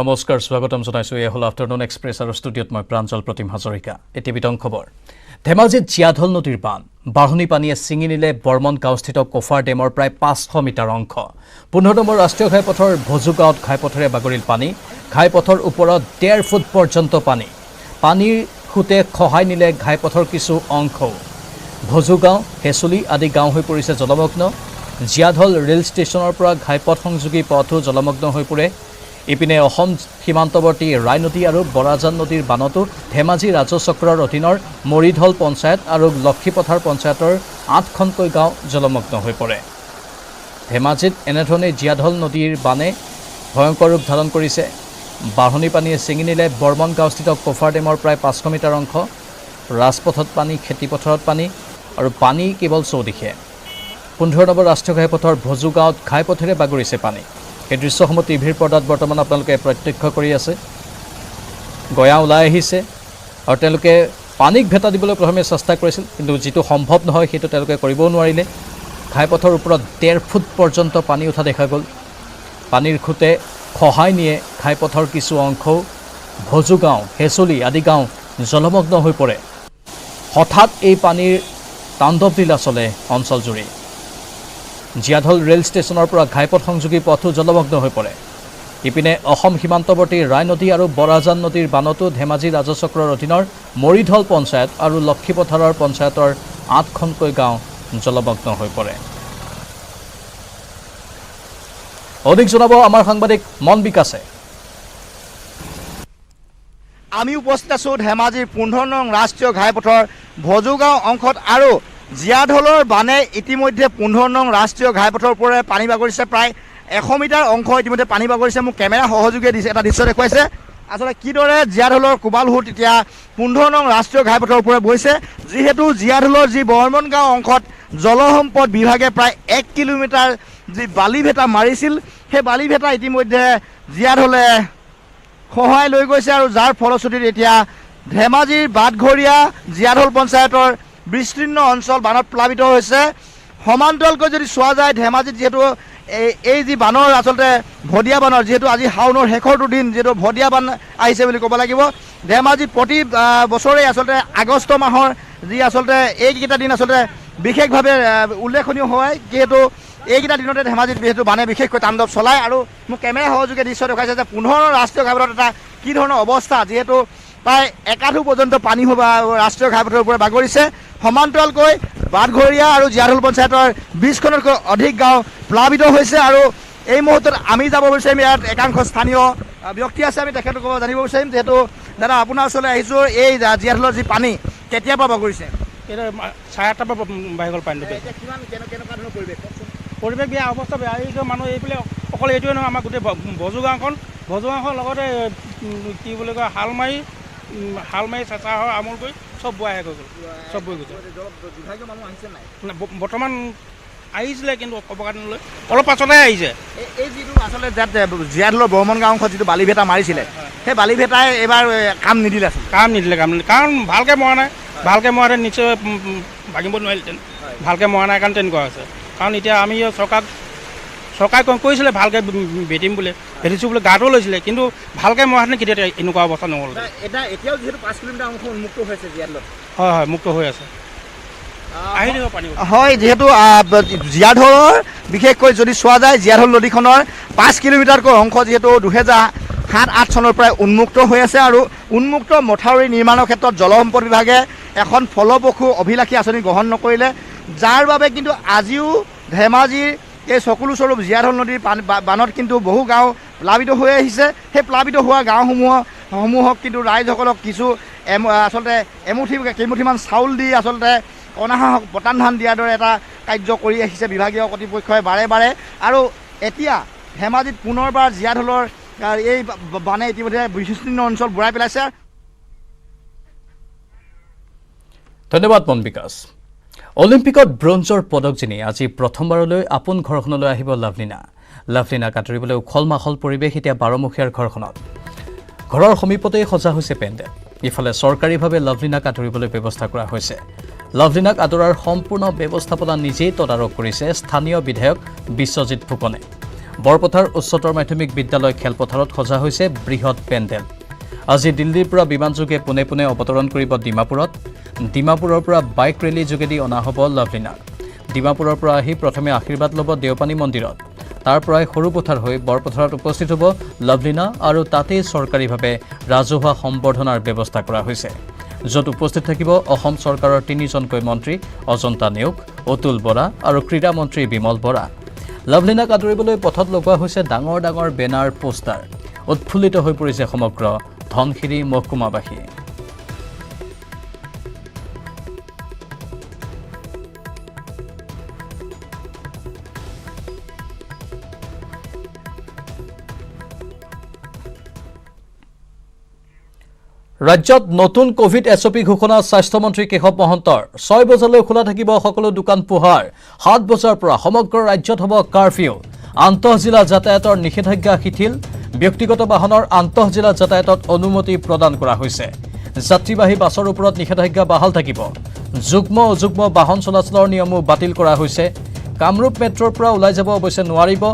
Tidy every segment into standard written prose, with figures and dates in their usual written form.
নমস্কাৰ স্বাগতম জনাইছো এই হল আফটাৰনুন এক্সপ্ৰেছ আৰু ষ্টুডিঅ'ত মই প্ৰাঞ্জল প্ৰতিম হাজৰিকা এটিভিটং খবৰ ধেমাজিত জিয়াধল নদীৰ বান বাঢ়নী পানীয়ে ছিঙি নিলে বৰ্মন গাঁওস্থিত কোফাৰ ডেমৰ প্ৰায় 500 মিটাৰ অংশ 15 নম্বৰ ৰাষ্ট্ৰীয় ঘাইপথৰ ভজুগাঁৱত ঘাইপথেৰে বাগৰিল পানী ঘাইপথৰ ওপৰত 1.5 ফুট পৰ্যন্ত পানীৰ খুঁটে খহাই নিলে ঘাইপথৰ কিছু অংশ ভজুগাঁও হেচুলি আদি গাঁও হৈ পৰিছে জলমগ্ন জিয়াধল ৰেল ষ্টেচনৰ পৰা ঘাইপথ সংযোগী পথো জলমগ্ন হৈ পৰে ইপিনে অসম সীমান্তৱৰ্তী ৰায় নদী আৰু বৰাজান নদীৰ বানতো ধেমাজি ৰাজচক্ৰৰ অধীনৰ মৰিধল পঞ্চায়ত আৰু লক্ষীপথাৰ পঞ্চায়তৰ 8খনকৈ গাঁও জলমগ্ন হৈ পৰে ধেমাজিত এনেধৰণে জিয়াধল নদীৰ বানে ভয়ংকৰ ৰূপ ধাৰণ কৰিছে বাঢ়নী পানীয়ে ছিঙি নিলে বৰ্মন গাঁওস্থিত কোফাৰ ডেমৰ প্ৰায় 500 মিটাৰ অংশ ৰাজপথত পানী খেতিপথাৰত পানী আৰু পানী কেৱল চৌদিশে 15 নম্বৰ ৰাষ্ট্ৰীয় ঘাইপথৰ ভজুগাঁৱত ঘাইপথেৰে বাগৰিছে পানী এই দৃশ্যসমূহ টিভিৰ পৰ্দাত বৰ্তমান আপোনালোকে প্ৰত্যক্ষ কৰি আছে গয়া ওলাই আহিছে আৰু তেওঁলোকে পানীক ভেটা দিবলৈ প্ৰথমে চেষ্টা কৰিছিল কিন্তু যেটো সম্ভৱ নহয় সেইটো তেওঁলোকে কৰিবও নোৱাৰিলে ঘাইপথৰ ওপৰত 1.5 ফুট পৰ্যন্ত পানী উঠা দেখা গ'ল পানীৰ খুঁটে খহাই নিয়ে ঘাইপথৰ কিছু অংশ ভজুগাঁও হেচুলি আদি গাঁও জলমগ্ন হৈ পৰে হঠাৎ এই পানীৰ তাণ্ডৱ লীলা চলে অঞ্চলজুৰি জিয়াধল ৰেল ষ্টেচনৰ পৰা ঘাইপথ সংযোগী পথো জলমগ্ন হৈ পৰে ইপিনে অসম সীমান্তৱৰ্তী ৰায় নদী আৰু বৰাজান নদীৰ বানতো ধেমাজি ৰাজচক্ৰৰ অধীনৰ মৰিধল পঞ্চায়ত আৰু লক্ষীপথাৰৰ পঞ্চায়তৰ 8খনকৈ গাঁও জলমগ্ন হৈ পৰে অধিক জনাব আমাৰ সাংবাদিক মন বিকাশে আমি উপস্থিত আছোঁ ধেমাজিৰ 15 নং ৰাষ্ট্ৰীয় ঘাইপথৰ ভজুগাঁও অংশত আৰু জিয়াধলৰ বানে ইতিমধ্যে 15 নং ৰাষ্ট্ৰীয় ঘাইপথৰ পৰা পানী বাগৰিছে প্ৰায় 100 মিটাৰ অংশ ইতিমধ্যে পানী বাগৰিছে মোক কেমেৰা সহযোগীয়ে দিছে এটা দৃশ্য দেখুৱাইছে আসলে কিদৰে জিয়াধলৰ কোবালহুত এতিয়া 15 নং ৰাষ্ট্ৰীয় ঘাইপথৰ পৰা বৈছে যিহেতু জিয়াধলৰ যি বৰ্মন গাঁও অংশত জলসম্পদ বিভাগে প্ৰায় 1 কিলোমিটাৰ যি বালি ভেটা মাৰিছিল সেই বালি ভেটা ইতিমধ্যে জিয়াধলে খহাই লৈ গৈছে আৰু যাৰ ফলশ্ৰুতিত এতিয়া ধেমাজিৰ বাটঘৰীয়া জিয়াধল পঞ্চায়তৰ বিস্তীৰ্ণ অঞ্চল বানত প্লাবিত হৈছে সমান্তৰালকৈ যদি চোৱা যায় ধেমাজিত যেহেতু এই যি বানৰ আচলতে ভদিয়া বানৰ যেহেতু আজি শাওনৰ শেষৰটো দিন যেহেতু ভদিয়া বান আহিছে বুলি ক'ব লাগিব ধেমাজিত প্ৰতি বছৰে আচলতে আগষ্ট মাহৰ যি আচলতে এইকেইটা দিন আচলতে বিশেষভাৱে উল্লেখনীয় হয় যিহেতু এইকেইটা দিনতে ধেমাজিত যিহেতু বানে বিশেষকৈ তাণ্ডৱ চলায় আৰু মোক কেমেৰা সহযোগে দৃশ্য দেখুৱাইছে যে 15 ৰাষ্ট্ৰীয় ঘাইপথত এটা কি ধৰণৰ অৱস্থা যিহেতু প্ৰায় 1 পৰ্যন্ত পানী ৰাষ্ট্ৰীয় ঘাইপথৰ পৰা বাগৰিছে সমান্তৰালকৈ বাটঘৰীয়া আৰু জিয়াধল পঞ্চায়তৰ 20খনতকৈ অধিক গাঁও প্লাবিত হৈছে আৰু এই মুহূৰ্তত আমি যাব বিচাৰিম ইয়াত একাংশ স্থানীয় ব্যক্তি আছে আমি তেখেতক জানিব বিচাৰিম যিহেতু দাদা আপোনাৰ ওচৰলৈ আহিছোঁ এই জিয়াধলৰ যি পানী কেতিয়াৰ পৰা বাগৰিছে এটা 8:30 পৰা বাঢ়ি গ'ল পানীটো কেনেকুৱা ধৰণৰ পৰিৱেশ বেয়া অৱস্থা বেয়া এই মানুহ এইফালে অকল এইটোৱে নহয় আমাৰ গোটেই ভজুগাঁওখন লগতে কি বুলি কয় হাল মাৰি চেঁচা হয় আমোল কৰি চব বোৱাই হৈ গ'ল চব বৈ গৈছে বৰ্তমান আহিছিলে কিন্তু কবকাটিলৈ অলপ পাছতে আহিছে এই যিটো আচলতে যাত জিয়াধলৰ বৰ্মন গাঁও অংশত যিটো বালি ভেটা মাৰিছিলে সেই বালি ভেটাই এইবাৰ কাম নিদিলে কাৰণ ভালকৈ মৰা নাই ভালকৈ মৰাহেঁতেন নিশ্চয় ভাঙিব নোৱাৰিলেহেঁতেন ভালকৈ মৰা নাই কাৰণে তেনেকুৱা হৈছে কাৰণ এতিয়া আমি চৰকাৰে কৈছিলে ভালকৈ ভেটিম বুলি ভেটিছোঁ বুলি গাঁতো লৈছিলে কিন্তু ভালকৈ মৰাহেঁতেন কেতিয়া এনেকুৱা অৱস্থা নহ'ল এতিয়াও যিহেতু 5 কিলোমিটাৰ অংশ উন্মুক্ত হৈছে জিয়াধলত হয় মুক্ত হৈ আছে আহি দিব পানী হয় যিহেতু জিয়াধলৰ বিশেষকৈ যদি চোৱা যায় জিয়াধল নদীখনৰ 5 কিলোমিটাৰকৈ অংশ যিহেতু 2007-8 চনৰ পৰাই উন্মুক্ত হৈ আছে আৰু উন্মুক্ত মথাউৰি নিৰ্মাণৰ ক্ষেত্ৰত জলসম্পদ বিভাগে এখন ফলপ্ৰসূ অভিলাষী আঁচনি গ্ৰহণ নকৰিলে যাৰ বাবে কিন্তু আজিও ধেমাজিৰ এই চকুলো স্বৰূপ জিয়াধল নদীৰ বানত কিন্তু বহু গাঁও প্লাবিত হৈ আহিছে সেই প্লাবিত হোৱা গাঁওসমূহক কিন্তু ৰাইজসকলক কিছু আচলতে কেইমুঠিমান চাউল দি আচলতে অনাহাসক পতান ধান দিয়াৰ দৰে এটা কাৰ্য কৰি আহিছে বিভাগীয় কৰ্তৃপক্ষই বাৰে আৰু এতিয়া ধেমাজিত পুনৰবাৰ জিয়াধলৰ এই বানে ইতিমধ্যে বিস্তীৰ্ণ অঞ্চল বুৰাই পেলাইছে ধন্যবাদ মন বিকাশ অলিম্পিকত ব্ৰঞ্জৰ পদক জিনি আজি প্ৰথমবাৰলৈ আপোন ঘৰখনলৈ আহিব লাভলিনাক আঁতৰিবলৈ উখল মাখল পৰিৱেশ এতিয়া 12মুখীয়াৰ ঘৰখনত ঘৰৰ সমীপতেই সজা হৈছে পেণ্ডেল ইফালে চৰকাৰীভাৱে লাভলিনাক আঁতৰিবলৈ ব্যৱস্থা কৰা হৈছে লাভলিনাক আদৰাৰ সম্পূৰ্ণ ব্যৱস্থাপনা নিজেই তদাৰক কৰিছে স্থানীয় বিধায়ক বিশ্বজিৎ ফুকনে বৰপথাৰ উচ্চতৰ মাধ্যমিক বিদ্যালয় খেলপথাৰত সজা হৈছে বৃহৎ পেণ্ডেল আজি দিল্লীৰ পৰা বিমানযোগে পুনে পুনে অৱতৰণ কৰিব ডিমাপুৰত ডিমাপুৰৰ পৰা বাইক ৰেলী যোগেদি অনা হ'ব লাভলিনা ডিমাপুৰৰ পৰা আহি প্ৰথমে আশীৰ্বাদ ল'ব দেওপানী মন্দিৰত তাৰ পৰাই সৰুপথাৰ হৈ বৰপথাৰত উপস্থিত হ'ব লাভলিনা আৰু তাতেই চৰকাৰীভাৱে ৰাজহুৱা সম্বৰ্ধনাৰ ব্যৱস্থা কৰা হৈছে য'ত উপস্থিত থাকিব অসম চৰকাৰৰ 3জনকৈ মন্ত্ৰী অজন্তা নেওগ অতুল বৰা আৰু ক্ৰীড়া মন্ত্ৰী বিমল বৰা লাভলিনাক আদৰিবলৈ পথত লগোৱা হৈছে ডাঙৰ ডাঙৰ বেনাৰ পোষ্টাৰ উৎফুল্লিত হৈ পৰিছে সমগ্ৰ ধনশিৰি মহকুমাবাসী ৰাজ্যত নতুন কোভিড এছঅপি ঘোষণা স্বাস্থ্যমন্ত্ৰী কেশৱ মহন্তৰ 6 বজালৈ খোলা থাকিব সকলো দোকান পোহাৰ 7 বজাৰ পৰা সমগ্ৰ ৰাজ্যত হ'ব কাৰফিউ আন্তঃজিলা যাতায়াতৰ নিষেধাজ্ঞা শিথিল ব্যক্তিগত বাহনৰ আন্তঃজিলা যাতায়াতত অনুমতি প্ৰদান কৰা হৈছে যাত্ৰীবাহী বাছৰ ওপৰত নিষেধাজ্ঞা বাহাল থাকিব যুগ্ম অযুগ্ম বাহন চলাচলৰ নিয়মো বাতিল কৰা হৈছে কামৰূপ মেট্ৰৰ পৰা ওলাই যাব অৱশ্যে নোৱাৰিব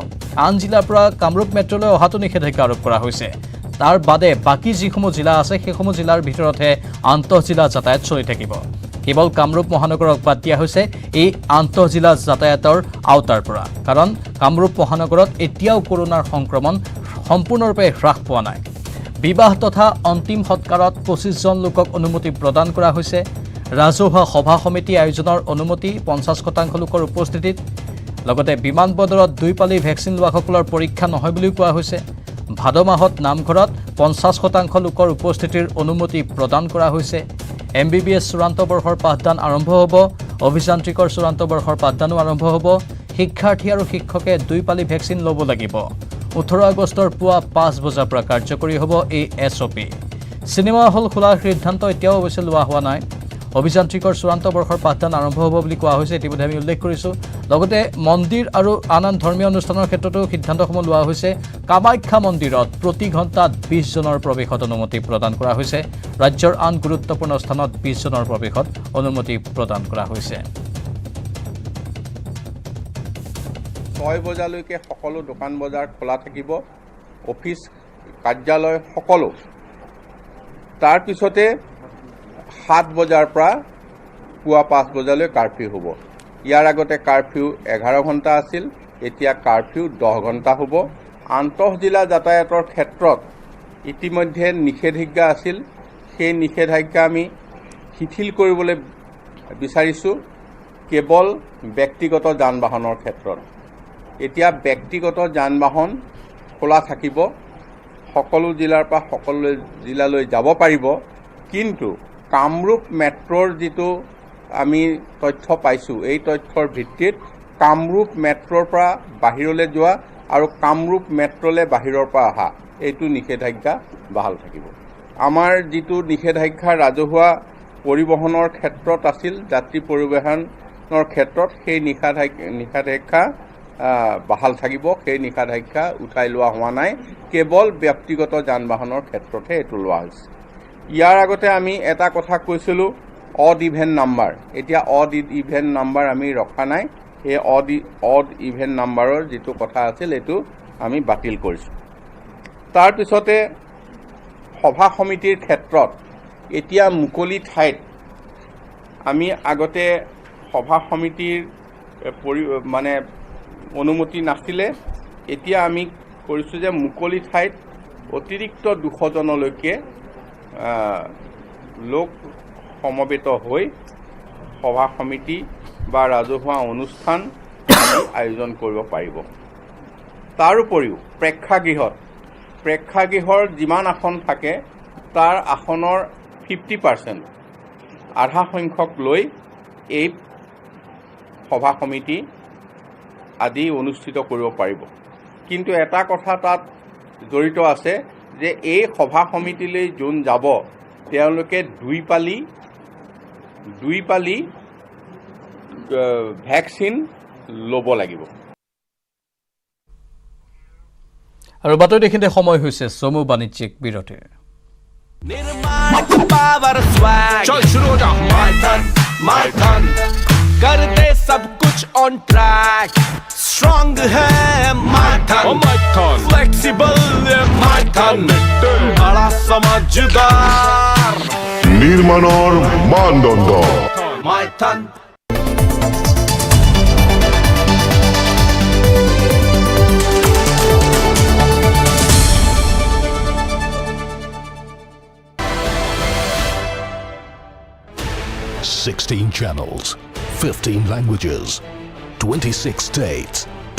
আন জিলাৰ পৰা কামৰূপ মেট্ৰলৈ অহাটো নিষেধাজ্ঞা আৰোপ কৰা হৈছে তাৰ বাদে বাকি যিসমূহ জিলা আছে সেইসমূহ জিলাৰ ভিতৰতহে আন্তঃজিলা যাতায়াত চলি থাকিব কেৱল কামৰূপ মহানগৰক বাদ দিয়া হৈছে এই আন্তঃজিলা যাতায়াতৰ আওতাৰ পৰা কাৰণ কামৰূপ মহানগৰত এতিয়াও কৰোনাৰ সংক্ৰমণ সম্পূৰ্ণৰূপে হ্ৰাস পোৱা নাই বিবাহ তথা অন্তিম সৎকাৰত 25 জন লোকক অনুমতি প্ৰদান কৰা হৈছে ৰাজহুৱা সভা সমিতি আয়োজনৰ অনুমতি 50% লোকৰ উপস্থিতিত লগতে বিমানবন্দৰত 2 পালি ভেকচিন লোৱাসকলৰ পৰীক্ষা নহয় বুলিও কোৱা হৈছে ভাদ মাহত নামঘৰত 50% লোকৰ উপস্থিতিৰ অনুমতি প্ৰদান কৰা হৈছে MBBS চূড়ান্ত বৰ্ষৰ পাঠদান আৰম্ভ হ'ব অভিযান্ত্ৰিকৰ চূড়ান্ত বৰ্ষৰ পাঠদানো আৰম্ভ হ'ব শিক্ষাৰ্থী আৰু শিক্ষকে 2 পালি ভেকচিন ল'ব লাগিব 18 আগষ্টৰ পুৱা 5 বজাৰ পৰা কাৰ্যকৰী হ'ব এই এছঅপি সিনেমা হল খোলাৰ সিদ্ধান্ত এতিয়াও অৱশ্যে লোৱা হোৱা নাই অভিযান্ত্ৰিকৰ চূড়ান্ত বৰ্ষৰ পাঠদান আৰম্ভ হ'ব বুলি কোৱা হৈছে ইতিমধ্যে আমি উল্লেখ কৰিছোঁ লগতে মন্দিৰ আৰু আন ধৰ্মীয় অনুষ্ঠানৰ ক্ষেত্ৰতো সিদ্ধান্তসমূহ লোৱা হৈছে কামাখ্যা মন্দিৰত প্ৰতি ঘণ্টাত 20 জনৰ প্ৰৱেশত অনুমতি প্ৰদান কৰা হৈছে ৰাজ্যৰ আন গুৰুত্বপূৰ্ণ স্থানত 20 জনৰ প্ৰৱেশত অনুমতি প্ৰদান কৰা হৈছে 6 বজালৈকে সকলো দোকান বজাৰ খোলা থাকিব অফিচ কাৰ্যালয় সকলো তাৰ পিছতে 7 বজাৰ পৰা পুৱা 5 বজালৈ কাৰফিউ হ'ব ইয়াৰ আগতে কাৰফিউ 11 ঘণ্টা আছিল এতিয়া কাৰফিউ 10 ঘণ্টা হ'ব আন্তঃজিলা যাতায়াতৰ ক্ষেত্ৰত ইতিমধ্যে নিষেধাজ্ঞা আছিল সেই নিষেধাজ্ঞা আমি শিথিল কৰিবলৈ বিচাৰিছোঁ কেৱল ব্যক্তিগত যান বাহনৰ ক্ষেত্ৰত এতিয়া ব্যক্তিগত যান বাহন খোলা থাকিব সকলো জিলাৰ পৰা সকলো জিলালৈ যাব পাৰিব কিন্তু কামৰূপ মেট্ৰৰ যিটো আমি তথ্য পাইছোঁ এই তথ্যৰ ভিত্তিত কামৰূপ মেট্ৰৰ পৰা বাহিৰলৈ যোৱা আৰু কামৰূপ মেট্ৰলৈ বাহিৰৰ পৰা অহা এইটো নিষেধাজ্ঞা বাহাল থাকিব আমাৰ যিটো নিষেধাজ্ঞা ৰাজহুৱা পৰিবহণৰ ক্ষেত্ৰত আছিল যাত্ৰী পৰিবহণৰ ক্ষেত্ৰত সেই নিষেধাজ্ঞা বাহাল থাকিব সেই নিষেধাজ্ঞা উঠাই লোৱা হোৱা নাই কেৱল ব্যক্তিগত যান বাহনৰ ক্ষেত্ৰতহে এইটো লোৱা হৈছে ইয়াৰ আগতে আমি এটা কথা কৈছিলোঁ অড ইভেন নাম্বাৰ এতিয়া অড ইভেন নাম্বাৰ আমি ৰখা নাই এই অড ইভেন নাম্বাৰৰ যিটো কথা আছিল এইটো আমি বাতিল কৰিছোঁ তাৰপিছতে সভা সমিতিৰ ক্ষেত্ৰত এতিয়া মুকলি ঠাইত আমি আগতে সভা সমিতিৰ মানে অনুমতি নাছিলে এতিয়া আমি কৰিছোঁ যে মুকলি ঠাইত অতিৰিক্ত 200 জনলৈকে লোক সমবেত হৈ সভা সমিতি বা ৰাজহুৱা অনুষ্ঠান আয়োজন কৰিব পাৰিব তাৰ উপৰিও প্ৰেক্ষাগৃহৰ যিমান আসন থাকে তাৰ আসনৰ 50% আধা সংখ্যক লৈ এই সভা সমিতি আদি অনুষ্ঠিত কৰিব পাৰিব কিন্তু এটা কথা তাত জড়িত আছে যে এই সভা সমিতিলৈ যোন যাব তেওঁলোকে 2 পালি ভেকচিন ল'ব লাগিব আৰু বাতৰি দেখিতে সময় হৈছে চমু বাণিজ্যিক বিৰতিৰ निर्माण पावर स्वैग चल शुरू हो जा माय टर्न कर दे सब कुछ much on track. Strong है माइथन, flexible है माइथन, बड़ा समझदार নিৰ্মাণৰ মানদণ্ড Maithan. Sixteen channels, 15 languages, 26 states,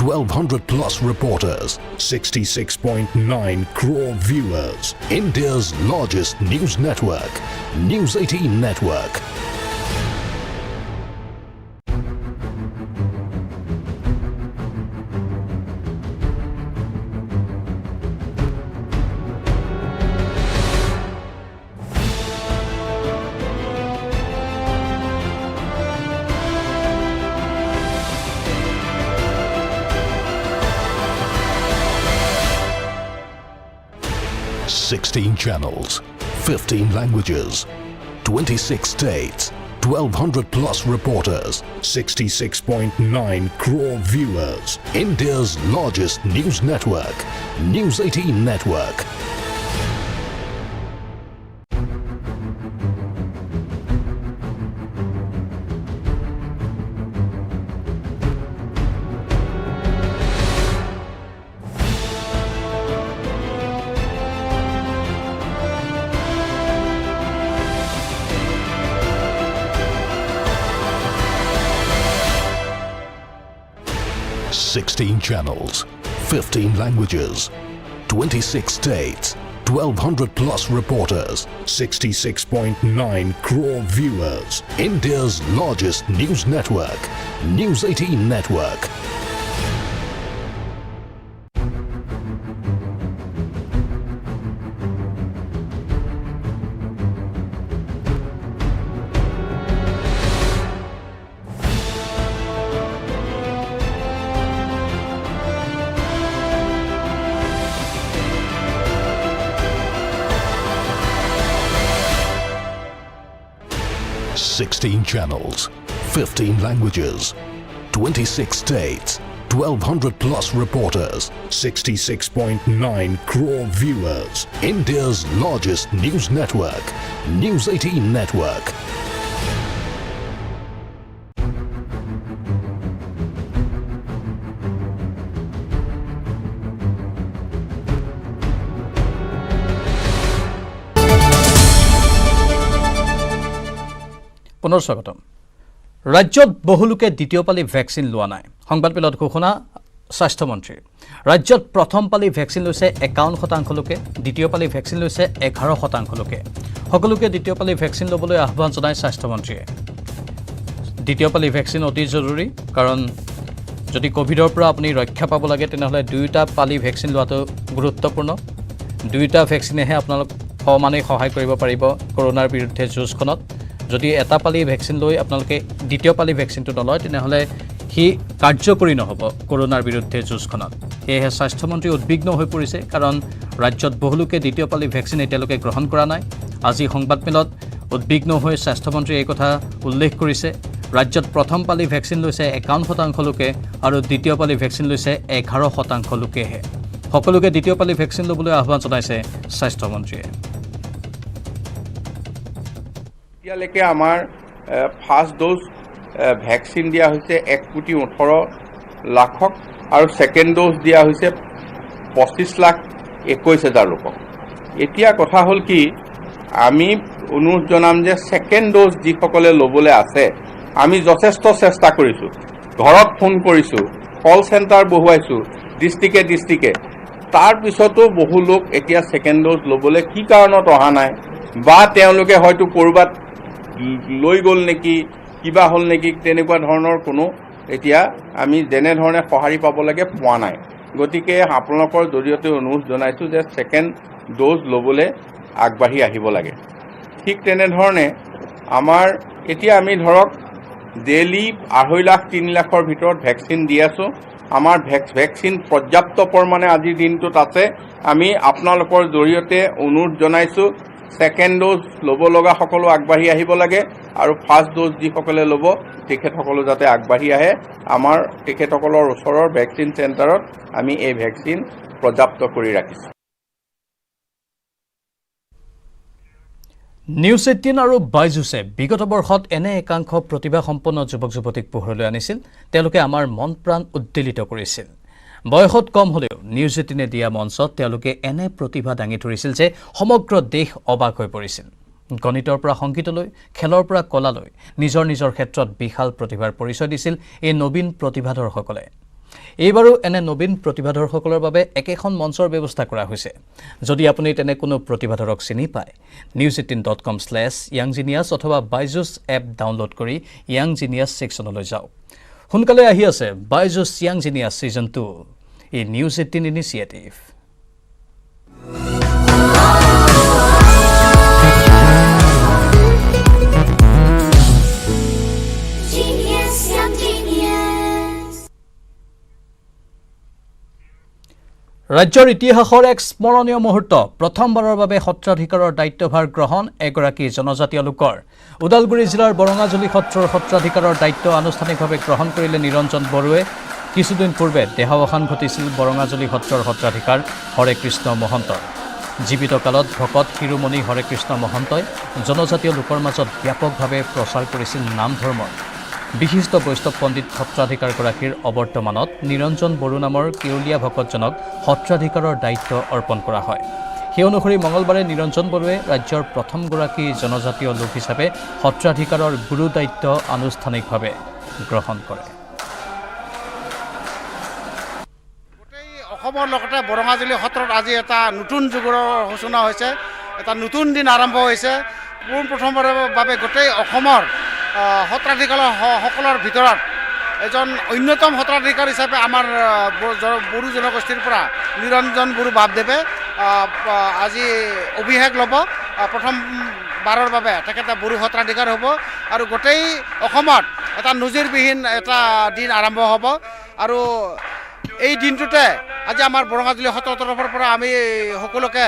1,200 plus reporters, 66.9 crore viewers. India's largest news network, News 18 Network. Sixteen channels, 15 languages, 26 states, 1,200 plus reporters, 66.9 crore viewers. India's largest news network, News 18 Network. Sixteen channels, 15 languages, 26 states, 1,200 plus reporters, 66.9 crore viewers. India's largest news network, News 18 Network. Sixteen channels, 15 languages, 26 states, 1,200 plus reporters, 66.9 crore viewers. India's largest news network, News 18 Network. পুনৰ স্বাগতম। ৰাজ্যত বহুলোকে দ্বিতীয় পালি vaccine লোৱা নাই। সংবাদমেলত ঘোষণা স্বাস্থ্যমন্ত্ৰীৰ। ৰাজ্যত প্ৰথম পালি ভেকচিন লৈছে 51% লোকে, দ্বিতীয় পালি ভেকচিন লৈছে 11% লোকে। সকলোকে দ্বিতীয় পালি ভেকচিন ল'বলৈ আহ্বান জনায় স্বাস্থ্যমন্ত্ৰীয়ে। দ্বিতীয় পালি ভেকচিন অতি জৰুৰী, কাৰণ যদি কোভিডৰ পৰা আপুনি ৰক্ষা পাব লাগে তেনেহ'লে দুয়োটা পালি ভেকচিন লোৱাটো গুৰুত্বপূৰ্ণ। দুয়োটা ভেকচিনেহে আপোনালোক সমানেই সহায় কৰিব পাৰিব কৰোনাৰ বিৰুদ্ধে যুঁজখনত। যদি এটা পালি ভেকচিন লৈ আপোনালোকে দ্বিতীয় পালি ভেকচিনটো নলয় তেনেহ'লে সি কাৰ্যকৰী নহ'ব কৰোনাৰ বিৰুদ্ধে যুঁজখনত। সেয়েহে স্বাস্থ্যমন্ত্ৰী উদ্বিগ্ন হৈ পৰিছে, কাৰণ ৰাজ্যত বহুলোকে দ্বিতীয় পালি ভেকচিন এতিয়ালৈকে গ্ৰহণ কৰা নাই। আজি সংবাদমেলত উদ্বিগ্ন হৈ স্বাস্থ্যমন্ত্ৰীয়ে এই কথা উল্লেখ কৰিছে। ৰাজ্যত প্ৰথম পালি ভেকচিন লৈছে 51% লোকে আৰু দ্বিতীয় পালি ভেকচিন লৈছে 11% লোকেহে। সকলোকে দ্বিতীয় পালি ভেকচিন ল'বলৈ আহ্বান জনাইছে স্বাস্থ্যমন্ত্ৰীয়ে। এতিয়ালৈকে আমাৰ ফাৰ্ষ্ট ড'জ ভেকচিন দিয়া হৈছে 1,18,00,000 আৰু ছেকেণ্ড ড'জ দিয়া হৈছে 25,21,000 লোকক। এতিয়া কথা হ'ল কি, আমি অনুৰোধ জনাম যে ছেকেণ্ড ড'জ যিসকলে ল'বলৈ আছে, আমি যথেষ্ট চেষ্টা কৰিছোঁ, ঘৰত ফোন কৰিছোঁ, কল চেণ্টাৰ বহুৱাইছোঁ ডিষ্ট্ৰিক্টে। তাৰপিছতো বহু লোক এতিয়া ছেকেণ্ড ড'জ ল'বলৈ কি কাৰণত অহা নাই, বা তেওঁলোকে হয়তো ক'ৰবাত লৈ গ'ল নেকি, কিবা হ'ল নেকি, তেনেকুৱা ধৰণৰ কোনো এতিয়া আমি যেনেধৰণে সঁহাৰি পাব লাগে পোৱা নাই। গতিকে আপোনালোকৰ জৰিয়তে অনুৰোধ জনাইছোঁ যে ছেকেণ্ড ড'জ ল'বলৈ আগবাঢ়ি আহিব লাগে। ঠিক তেনেধৰণে আমাৰ এতিয়া আমি ধৰক ডেইলি 2.5 লাখ 3 লাখৰ ভিতৰত ভেকচিন দি আছোঁ। আমাৰ ভেকচিন পৰ্যাপ্ত পৰিমাণে আজিৰ দিনটোত আছে। আমি আপোনালোকৰ জৰিয়তে অনুৰোধ জনাইছোঁ ছেকেণ্ড ড'জ ল'ব লগা সকলো আগবাঢ়ি আহিব লাগে আৰু ফাৰ্ষ্ট ড'জ যিসকলে ল'ব তেখেতসকলো যাতে আগবাঢ়ি আহে। আমাৰ তেখেতসকলৰ ওচৰৰ ভেকচিন চেণ্টাৰত আমি এই ভেকচিন পৰ্যাপ্ত কৰি ৰাখিছোঁ। নিউজ 18 আৰু বাইজুছে বিগত বৰ্ষত এনে একাংশ প্ৰতিভাসম্পন্ন যুৱক যুৱতীক পোহৰলৈ আনিছিল। তেওঁলোকে আমাৰ মন প্ৰাণ উদ্বেলিত কৰিছিল। বয়সত কম হ'লেও নিউজ 18 দিয়া মঞ্চত তেওঁলোকে এনে প্ৰতিভা দাঙি ধৰিছিল যে সমগ্ৰ দেশ অবাক হৈ পৰিছিল। গণিতৰ পৰা সংগীতলৈ, খেলৰ পৰা কলালৈ নিজৰ নিজৰ ক্ষেত্ৰত বিশাল প্ৰতিভাৰ পৰিচয় দিছিল এই নবীন প্ৰতিভাধৰসকলে। এইবাৰো এনে নবীন প্ৰতিভাধৰসকলৰ বাবে একেখন মঞ্চৰ ব্যৱস্থা কৰা হৈছে। যদি আপুনি তেনে কোনো প্ৰতিভাধৰক চিনি পায়, news18.com/younggenius অথবা বাইজুছ এপ ডাউনলোড কৰি য়াং জিনিয়াছ ছেকশ্যনলৈ যাওক। সোনকালে আহি আছে বাইজুছ য়াং জিনিয়াছ ছিজন 2, এই নিউজ 18 ইনিচিয়েটিভ। ৰাজ্যৰ ইতিহাসৰ এক স্মৰণীয় মুহূৰ্ত, প্ৰথমবাৰৰ বাবে সত্ৰাধিকাৰৰ দায়িত্বভাৰ গ্ৰহণ এগৰাকী জনজাতীয় লোকৰ। ওদালগুৰি জিলাৰ বৰঙাজুলি সত্ৰৰ সত্ৰাধিকাৰৰ দায়িত্ব আনুষ্ঠানিকভাৱে গ্ৰহণ কৰিলে নিৰঞ্জন বড়োৱে। কিছুদিন পূৰ্বে দেহাৱসান ঘটিছিল বৰঙাজুলি সত্ৰৰ সত্ৰাধিকাৰ হৰে কৃষ্ণ মহন্তৰ। জীৱিত কালত ভকত শিৰোমণি হৰে কৃষ্ণ মহন্তই জনজাতীয় লোকৰ মাজত ব্যাপকভাৱে প্ৰচাৰ কৰিছিল নাম ধৰ্মৰ। বিশিষ্ট বৈষ্ণৱ পণ্ডিত সত্ৰাধিকাৰগৰাকীৰ অৱৰ্তমানত নিৰঞ্জন বড়ো নামৰ কেৱলীয়া ভকতজনক সত্ৰাধিকাৰৰ দায়িত্ব অৰ্পণ কৰা হয়। সেই অনুসৰি মঙলবাৰে নিৰঞ্জন বড়োৱে ৰাজ্যৰ প্ৰথমগৰাকী জনজাতীয় লোক হিচাপে সত্ৰাধিকাৰৰ গুৰু দায়িত্ব আনুষ্ঠানিকভাৱে গ্ৰহণ কৰে। গোটেই অসমৰ লগতে বৰঙাজুলি সত্ৰত আজি এটা নতুন যুগৰ সূচনা হৈছে, এটা নতুন দিন আৰম্ভ হৈছে। পোনপ্ৰথমবাৰৰ বাবে গোটেই অসমৰ সত্ৰাধিকাৰসকলৰ ভিতৰত এজন অন্যতম সত্ৰাধিকাৰ হিচাপে আমাৰ বড়ো জনগোষ্ঠীৰ পৰা নিৰঞ্জন বড়ো বাপদেৱে আজি অভিষেক ল'ব। প্ৰথমবাৰৰ বাবে তেখেতে বড়ো সত্ৰাধিকাৰ হ'ব আৰু গোটেই অসমত এটা নজিৰবিহীন এটা দিন আৰম্ভ হ'ব। আৰু এই দিনটোতে আজি আমাৰ বৰঙাজুলি সত্ৰৰ তৰফৰ পৰা আমি সকলোকে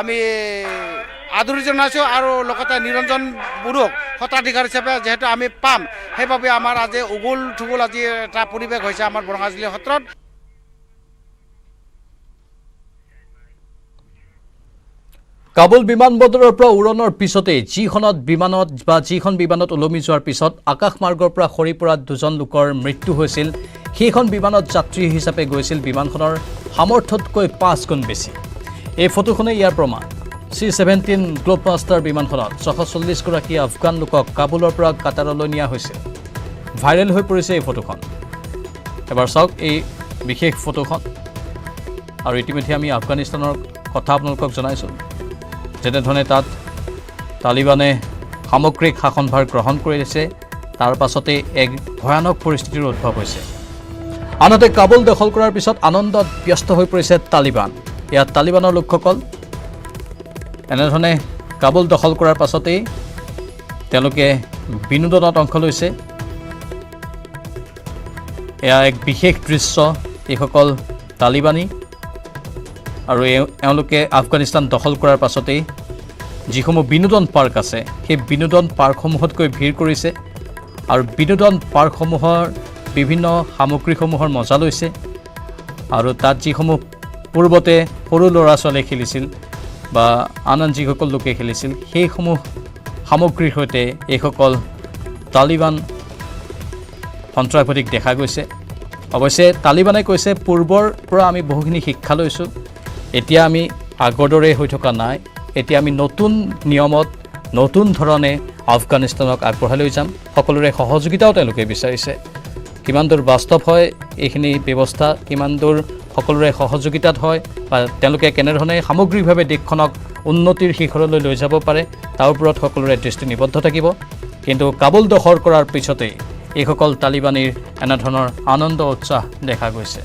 আমি আদৰি জনাইছোঁ আৰু লগতে নিৰঞ্জন বড়োক সত্ৰাধিকাৰ হিচাপে যিহেতু আমি পাম, সেইবাবে আমাৰ আজি উগুল থুগুল আজি এটা পৰিৱেশ হৈছে আমাৰ বৰঙাজুলি সত্ৰত। কাবুল বিমানবন্দৰৰ পৰা উৰণৰ পিছতেই যিখন বিমানত ওলমি যোৱাৰ পিছত আকাশমাৰ্গৰ পৰা সৰি পৰা দুজন লোকৰ মৃত্যু হৈছিল, সেইখন বিমানত যাত্ৰী হিচাপে গৈছিল বিমানখনৰ সামৰ্থ্যতকৈ 5 গুণ বেছি। এই ফটোখনে ইয়াৰ প্ৰমাণ। C-17 গ্লোবমাষ্টাৰ বিমানখনত 640গৰাকী আফগান লোকক কাবুলৰ পৰা কাটাৰলৈ নিয়া হৈছে। ভাইৰেল হৈ পৰিছে এই ফটোখন। এবাৰ চাওক এই বিশেষ ফটোখন। আৰু ইতিমধ্যে আমি আফগানিস্তানৰ কথা আপোনালোকক জনাইছোঁ, যেনেধৰণে তাত তালিবানে সামগ্ৰিক শাসনভাৰ গ্ৰহণ কৰিছে, তাৰ পাছতে এক ভয়ানক পৰিস্থিতিৰ উদ্ভৱ হৈছে। আনহাতে কাবুল দখল কৰাৰ পিছত আনন্দত ব্যস্ত হৈ পৰিছে তালিবান। ইয়াত তালিবানৰ লোকসকল এনেধৰণে কাবুল দখল কৰাৰ পাছতেই তেওঁলোকে বিনোদনত অংশ লৈছে। এয়া এক বিশেষ দৃশ্য। এইসকল তালিবানী আৰু এওঁলোকে আফগানিস্তান দখল কৰাৰ পাছতেই যিসমূহ বিনোদন পাৰ্ক আছে, সেই বিনোদন পাৰ্কসমূহত গৈ ভিৰ কৰিছে আৰু বিনোদন পাৰ্কসমূহৰ বিভিন্ন সামগ্ৰীসমূহৰ মজা লৈছে। আৰু তাত যিসমূহ পূৰ্বতে সৰু ল'ৰা ছোৱালীয়ে খেলিছিল বা আন যিসকল লোকে খেলিছিল, সেইসমূহ সামগ্ৰীৰ সৈতে এইসকল তালিবান সন্ত্ৰাসবাদীক দেখা গৈছে। অৱশ্যে তালিবানে কৈছে, পূৰ্বৰ পৰা আমি বহুখিনি শিক্ষা লৈছোঁ, এতিয়া আমি আগৰ দৰে হৈ থকা নাই, এতিয়া আমি নতুন নিয়মত নতুন ধৰণে আফগানিস্তানক আগবঢ়াই লৈ যাম। সকলোৰে সহযোগিতাও তেওঁলোকে বিচাৰিছে। কিমান দূৰ বাস্তৱ হয় এইখিনি ব্যৱস্থা, কিমান দূৰ সকলোৰে সহযোগিতাত হয় বা তেওঁলোকে কেনেধৰণে সামগ্ৰিকভাৱে দেশখনক উন্নতিৰ শিখৰলৈ লৈ যাব পাৰে, তাৰ ওপৰত সকলোৰে দৃষ্টি নিবদ্ধ থাকিব। কিন্তু কাবুল দখল কৰাৰ পিছতেই এইসকল তালিবানীৰ এনেধৰণৰ আনন্দ উৎসাহ দেখা গৈছে।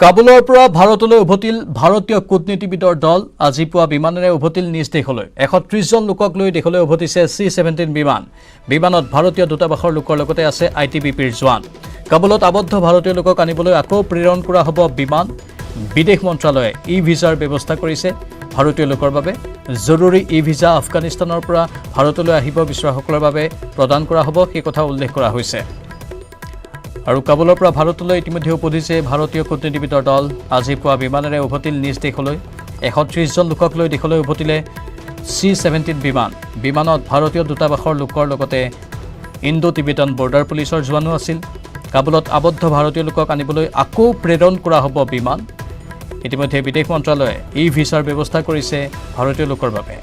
কাবুলৰ পৰা ভাৰতলৈ উভতিল ভাৰতীয় কূটনীতিবিদৰ দল। আজি পুৱা বিমানেৰে উভতিল নিজ দেশলৈ। 130 জন লোকক লৈ দেশলৈ উভতিছে C-17 বিমান। বিমানত ভাৰতীয় দূতাবাসৰ লোকৰ লগতে আছে ITBPৰ জোৱান। কাবুলত আবদ্ধ ভাৰতীয় লোকক আনিবলৈ আকৌ প্ৰেৰণ কৰা হ'ব বিমান বিদেশ মন্ত্ৰালয়ে ই-ভিছাৰ ব্যৱস্থা কৰিছে ভাৰতীয় লোকৰ বাবে জৰুৰী ই-ভিছা আফগানিস্তানৰ পৰা ভাৰতলৈ আহিব বিচৰাসকলৰ বাবে প্ৰদান কৰা হ'ব সেই কথা উল্লেখ কৰা হৈছে আৰু কাবুলৰ পৰা ভাৰতলৈ ইতিমধ্যে উপস্থিত ভাৰতীয় কূটনীতিবিদৰ দল আজি পুৱা বিমানেৰে উভতিল নিজ দেশলৈ 130 জন লোকক লৈ দেশলৈ উভতিলে C-17 বিমানত ভাৰতীয় দূতাবাসৰ লোকৰ লগতে ইণ্ডো টিবেটান বৰ্ডাৰ পুলিচৰ জোৱানো আছিল কাবুলত আবদ্ধ ভাৰতীয় লোকক আনিবলৈ আকৌ প্ৰেৰণ কৰা হ'ব বিমান ইতিমধ্যে বিদেশ মন্ত্ৰালয়ে ই-ভিছাৰ ব্যৱস্থা কৰিছে ভাৰতীয় লোকৰ বাবে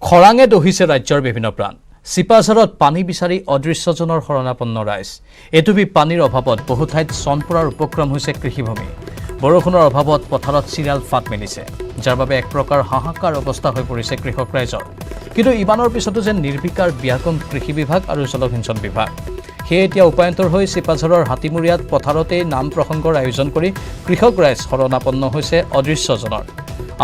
খৰাঙে দহিছে ৰাজ্যৰ বিভিন্ন প্ৰাণ চিপাঝাৰত পানী বিচাৰি অদৃশ্যজনৰ শৰণাপন্ন ৰাইজ এটুপি পানীৰ অভাৱত বহু ঠাইত চনপৰাৰ উপক্ৰম হৈছে কৃষিভূমি বৰষুণৰ অভাৱত পথাৰত চিৰাল ফাট মেলিছে যাৰ বাবে এক প্ৰকাৰ হাহাকাৰ অৱস্থা হৈ পৰিছে কৃষক ৰাইজৰ কিন্তু ইমানৰ পিছতো যেন নিৰ্বিকাৰ ব্যাকৰণ কৃষি বিভাগ আৰু জলসিঞ্চন বিভাগ সেয়ে এতিয়া উপায়ন্তৰ হৈ চিপাঝাৰৰ হাতীমুৰীয়াত পথাৰতেই নাম প্ৰসংগৰ আয়োজন কৰি কৃষক ৰাইজ শৰণাপন্ন হৈছে অদৃশ্যজনৰ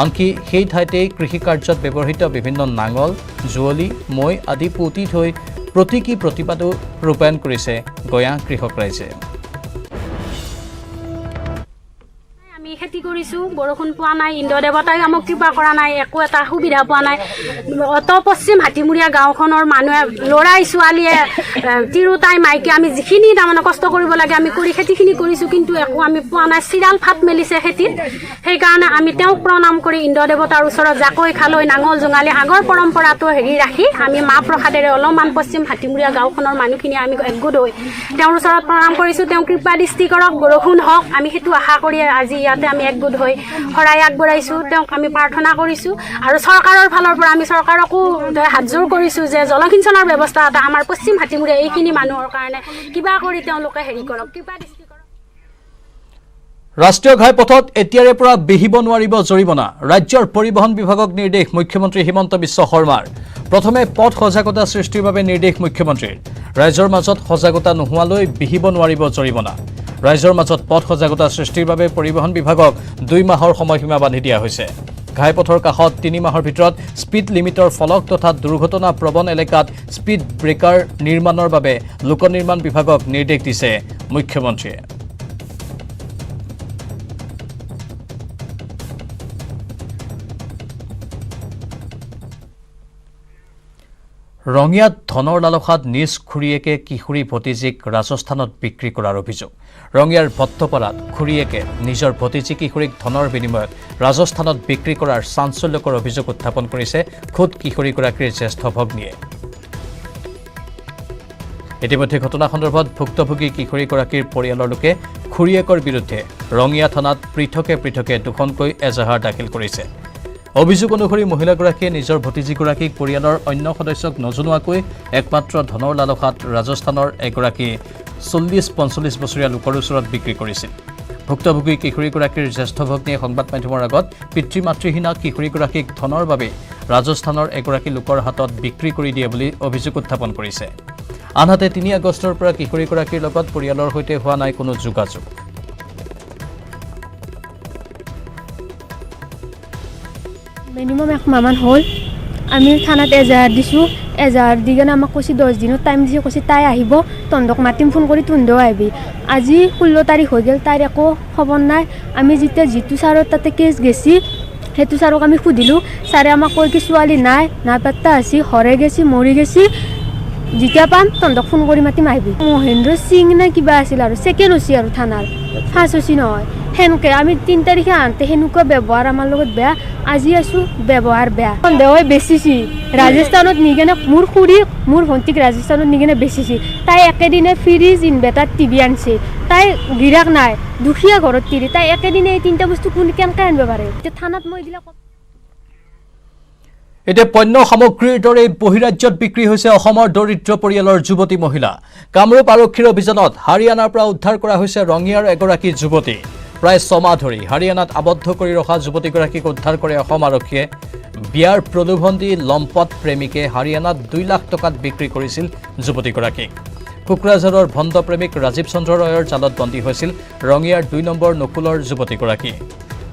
আনকি সেই ঠাইতেই কৃষি কাৰ্যত ব্যৱহৃত বিভিন্ন নাঙল জুৱলি মৈ আদি পুতি থৈ প্ৰতীকী প্ৰতিবাদো ৰূপায়ণ কৰিছে গঞা কৃষক ৰাইজে আমি খেতি কৰিছোঁ বৰষুণ পোৱা নাই ইন্দ্ৰ দেৱতাই আমাক কৃপা কৰা নাই একো এটা সুবিধা পোৱা নাই অত পশ্চিম হাতীমুৰীয়া গাঁওখনৰ মানুহে ল'ৰাই ছোৱালীয়ে তিৰোতাই মাইকী আমি যিখিনি তাৰমানে কষ্ট কৰিব লাগে আমি কৰি খেতিখিনি কৰিছোঁ কিন্তু একো আমি পোৱা নাই চিৰাল ফাট মেলিছে খেতিত সেইকাৰণে আমি তেওঁক প্ৰণাম কৰি ইন্দ্ৰ দেৱতাৰ ওচৰত জাকৈ খালৈ নাঙল জোঙালি আগৰ পৰম্পৰাটো ৰাখি আমি মাহ প্ৰসাদেৰে অলপমান পশ্চিম হাতীমুৰীয়া গাঁওখনৰ মানুহখিনি আমি একগোট হৈ তেওঁৰ ওচৰত প্ৰণাম কৰিছোঁ তেওঁ কৃপা দৃষ্টি কৰক বৰষুণ হওক আমি সেইটো আশা কৰি আজি ইয়াতে আমি একগোট হৈ শৰাই আগবঢ়াইছোঁ তেওঁক আমি প্ৰাৰ্থনা কৰিছোঁ আৰু চৰকাৰৰ ফালৰ পৰা আমি চৰকাৰকো হাতযোৰ কৰিছোঁ যে জলসিঞ্চনৰ ব্যৱস্থা এটা আমাৰ পশ্চিম হাতীমুৰীয়া এইখিনি মানুহৰ কাৰণে কিবা কৰি তেওঁলোকে কৰক কৃপা দৃষ্টি কৰক ৰাষ্ট্ৰীয় ঘাইপথত এতিয়াৰে পৰা বিহিব নোৱাৰিব জৰিমনা ৰাজ্যৰ পৰিবহণ বিভাগক নিৰ্দেশ মুখ্যমন্ত্ৰী হিমন্ত বিশ্ব শৰ্মাৰ প্ৰথমে পথ সজাগতা সৃষ্টিৰ বাবে নিৰ্দেশ মুখ্যমন্ত্ৰীৰ ৰাজ্যৰ মাজত সজাগতা নোহোৱালৈ বিহিব নোৱাৰিব জৰিমনা ৰাজ্যৰ মাজত পথ সজাগতা সৃষ্টিৰ বাবে পৰিবহণ বিভাগক 2 মাহৰ সময়সীমা বান্ধি দিয়া হৈছে ঘাইপথৰ কাষত 3 মাহৰ ভিতৰত স্পীড লিমিটৰ ফলক তথা দুৰ্ঘটনা প্ৰবণ এলেকাত স্পীড ব্ৰেকাৰ নিৰ্মাণৰ বাবে লোক নিৰ্মাণ বিভাগক নিৰ্দেশ দিছে মুখ্যমন্ত্ৰীয়ে ৰঙিয়াত ধনৰ লালসাত নিজ খুৰীয়েকে কিশোৰী ভতিজীক ৰাজস্থানত বিক্ৰী কৰাৰ অভিযোগ ৰঙিয়াৰ ভট্টপাৰাত খুৰীয়েকে নিজৰ ভতিজী কিশোৰীক ধনৰ বিনিময়ত ৰাজস্থানত বিক্ৰী কৰাৰ চাঞ্চল্যকৰ অভিযোগ উত্থাপন কৰিছে খুদ কিশোৰীগৰাকীৰ জ্যেষ্ঠ ভগ্নীয়ে ইতিমধ্যে ঘটনা সন্দৰ্ভত ভুক্তভোগী কিশোৰীগৰাকীৰ পৰিয়ালৰ লোকে খুৰীয়েকৰ বিৰুদ্ধে ৰঙিয়া থানাত পৃথকে পৃথকে দুখনকৈ এজাহাৰ দাখিল কৰিছে অভিযোগ অনুসৰি মহিলাগৰাকীয়ে নিজৰ ভতিজীগৰাকীক পৰিয়ালৰ অন্য সদস্যক নজনোৱাকৈ একমাত্ৰ ধনৰ লালসাত ৰাজস্থানৰ এগৰাকী 40-45 বছৰীয়া লোকৰ ওচৰত বিক্ৰী কৰিছিল ভুক্তভোগী কিশোৰীগৰাকীৰ জ্যেষ্ঠ ভগ্নীয়ে সংবাদ মাধ্যমৰ আগত পিতৃ মাতৃহীনা কিশোৰীগৰাকীক ধনৰ বাবে ৰাজস্থানৰ এগৰাকী লোকৰ হাতত বিক্ৰী কৰি দিয়ে বুলি অভিযোগ উত্থাপন কৰিছে আনহাতে 3 আগষ্টৰ পৰা কিশোৰীগৰাকীৰ লগত পৰিয়ালৰ সৈতে হোৱা নাই কোনো যোগাযোগ মিনিমাম 1 মাহমান হ'ল আমি থানাত এজাহাৰ দিছোঁ এজাহাৰ দি কিনে আমাক কৈছে 10 দিনৰ টাইম দিছে কৈছে তাই আহিব তন্দক মাতিম ফোন কৰি তুন্দও আহিবি আজি 16 তাৰিখ হৈ গ'ল তাইৰ একো খবৰ নাই আমি যেতিয়া যিটো ছাৰৰ তাতে কেছ গেছি সেইটো ছাৰক আমি সুধিলোঁ ছাৰে আমাক কৈ কি ছোৱালী নাই নাপাত্তা আছি হৰে গেছি মৰি গেছি যেতিয়া পাম তন্দক ফোন কৰি মাতিম আহিবি মহেন্দ্ৰ সিং নে কিবা আছিল আৰু ছেকেণ্ড হৈছে আৰু থানাৰ ফাৰ্ষ্ট হৈছে নহয় সেনেকৈ আমি 3 তাৰিখে আনতে সেনেকুৱা ব্যৱহাৰ আমাৰ লগত বেয়া আজি আছোঁ ব্যৱহাৰ বেয়া সন্দেহ হৈ বেচিছি ৰাজস্থানত নি কিনে মোৰ খুৰী মোৰ ভণ্টিক ৰাজস্থানত নি কিনে বেচিছি তাই একেদিনে ফ্ৰিজ ইনভাৰ্টাৰ টিভি আনছে তাই গিৰাক নাই দুখীয়া ঘৰত তিৰি তাই একেদিনে এই 3টা বস্তু কোন কেনেকৈ আনিব পাৰে এতিয়া থানাত মই এইবিলাক এতিয়া পণ্য সামগ্ৰীৰ দৰে বহিৰাজ্যত বিক্ৰী হৈছে অসমৰ দৰিদ্ৰ পৰিয়ালৰ যুৱতী মহিলা কামৰূপ আৰক্ষীৰ অভিযানত হাৰিয়ানাৰ পৰা উদ্ধাৰ কৰা হৈছে ৰঙিয়াৰ এগৰাকী যুৱতী প্ৰায় 6 মাহ ধৰি হাৰিয়ানাত আবদ্ধ কৰি ৰখা যুৱতীগৰাকীক উদ্ধাৰ কৰে অসম আৰক্ষীয়ে বিয়াৰ প্ৰলোভন দি লম্পট প্ৰেমিকে হাৰিয়ানাত 2 লাখ টকাত বিক্ৰী কৰিছিল যুৱতীগৰাকীক কোকৰাঝাৰৰ ভণ্ড প্ৰেমিক ৰাজীৱ চন্দ্ৰ ৰয়ৰ জালত বন্দী হৈছিল ৰঙিয়াৰ 2 নম্বৰ নকুলৰ যুৱতীগৰাকী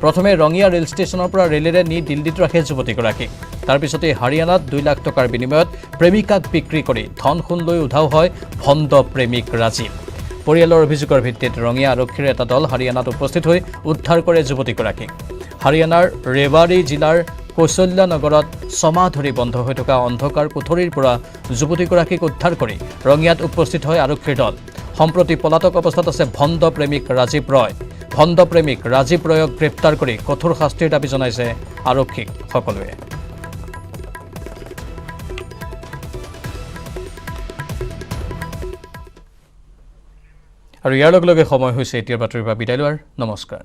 প্ৰথমে ৰঙিয়া ৰেল ষ্টেচনৰ পৰা ৰেলেৰে নি দিল্লীত ৰাখে যুৱতীগৰাকীক তাৰ পিছতে হাৰিয়ানাত 2 লাখ টকাৰ বিনিময়ত প্ৰেমিকাক বিক্ৰী কৰি ধন সোণ লৈ উধাও হয় ভণ্ড প্ৰেমিক ৰাজীৱ পৰিয়ালৰ অভিযোগৰ ভিত্তিত ৰঙিয়া আৰক্ষীৰ এটা দল হাৰিয়ানাত উপস্থিত হৈ উদ্ধাৰ কৰে যুৱতীগৰাকীক হাৰিয়ানাৰ ৰেৱাৰী জিলাৰ কৌশল্য নগৰত ছমাহ ধৰি বন্ধ হৈ থকা অন্ধকাৰ কোঠৰীৰ পৰা যুৱতীগৰাকীক উদ্ধাৰ কৰি ৰঙিয়াত উপস্থিত হয় আৰক্ষীৰ দল সম্প্ৰতি পলাতক অৱস্থাত আছে ভণ্ড প্ৰেমিক ৰাজীৱ ৰয় ভণ্ড প্ৰেমিক ৰাজীৱ ৰয়ক গ্ৰেপ্তাৰ কৰি কঠোৰ শাস্তিৰ দাবী জনাইছে আৰক্ষীক সকলোৱে আৰু ইয়াৰ লগে লগে সময় হৈছে এতিয়াৰ বাতৰিৰ পৰা বিদায় লোৱাৰ নমস্কাৰ